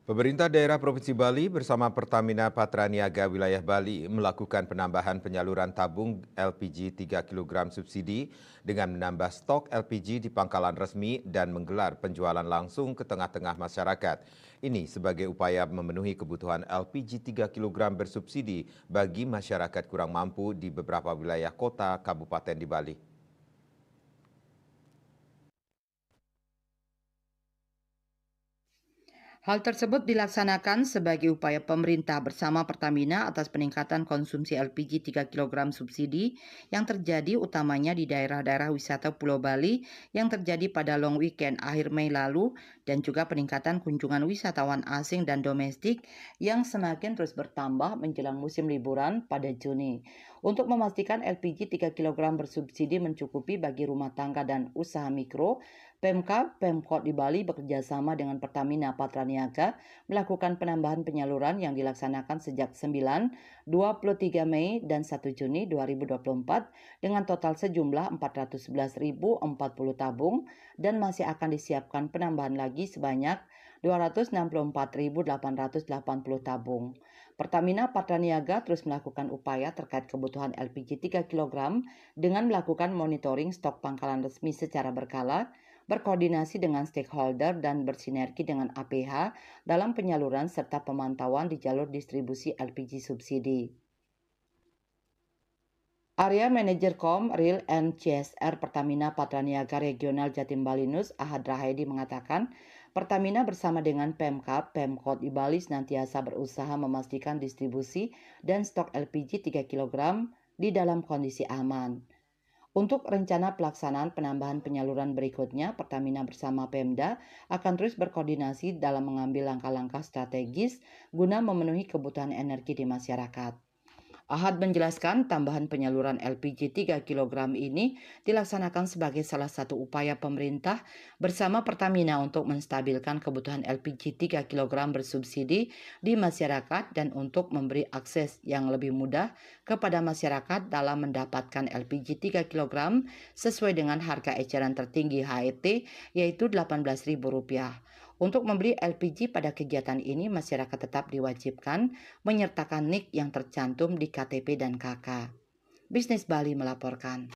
Pemerintah daerah Provinsi Bali bersama Pertamina Patraniaga Wilayah Bali melakukan penambahan penyaluran tabung LPG 3 kg subsidi dengan menambah stok LPG di pangkalan resmi dan menggelar penjualan langsung ke tengah-tengah masyarakat. Ini sebagai upaya memenuhi kebutuhan LPG 3 kg bersubsidi bagi masyarakat kurang mampu di beberapa wilayah kota kabupaten di Bali. Hal tersebut dilaksanakan sebagai upaya pemerintah bersama Pertamina atas peningkatan konsumsi LPG 3 kg subsidi yang terjadi utamanya di daerah-daerah wisata Pulau Bali yang terjadi pada long weekend akhir Mei lalu dan juga peningkatan kunjungan wisatawan asing dan domestik yang semakin terus bertambah menjelang musim liburan pada Juni. Untuk memastikan LPG 3 kg bersubsidi mencukupi bagi rumah tangga dan usaha mikro, Pemkot di Bali bekerjasama dengan Pertamina Patraniaga melakukan penambahan penyaluran yang dilaksanakan sejak 9, 23 Mei dan 1 Juni 2024 dengan total sejumlah 411.040 tabung dan masih akan disiapkan penambahan lagi sebanyak 264.880 tabung. Pertamina Patraniaga terus melakukan upaya terkait kebutuhan LPG 3 kg dengan melakukan monitoring stok pangkalan resmi secara berkala, berkoordinasi dengan stakeholder dan bersinergi dengan APH dalam penyaluran serta pemantauan di jalur distribusi LPG subsidi. Area Manager Kom Real and CSR Pertamina Patraniaga Regional Jatim Balinus Ahad Rahedi mengatakan, Pertamina bersama dengan Pemkot di Bali senantiasa berusaha memastikan distribusi dan stok LPG 3 kg di dalam kondisi aman. Untuk rencana pelaksanaan penambahan penyaluran berikutnya, Pertamina bersama Pemda akan terus berkoordinasi dalam mengambil langkah-langkah strategis guna memenuhi kebutuhan energi di masyarakat. Ahad menjelaskan tambahan penyaluran LPG 3 kg ini dilaksanakan sebagai salah satu upaya pemerintah bersama Pertamina untuk menstabilkan kebutuhan LPG 3 kg bersubsidi di masyarakat dan untuk memberi akses yang lebih mudah kepada masyarakat dalam mendapatkan LPG 3 kg sesuai dengan harga eceran tertinggi HET yaitu Rp18.000. Untuk membeli LPG pada kegiatan ini, masyarakat tetap diwajibkan menyertakan NIK yang tercantum di KTP dan KK. Bisnis Bali melaporkan.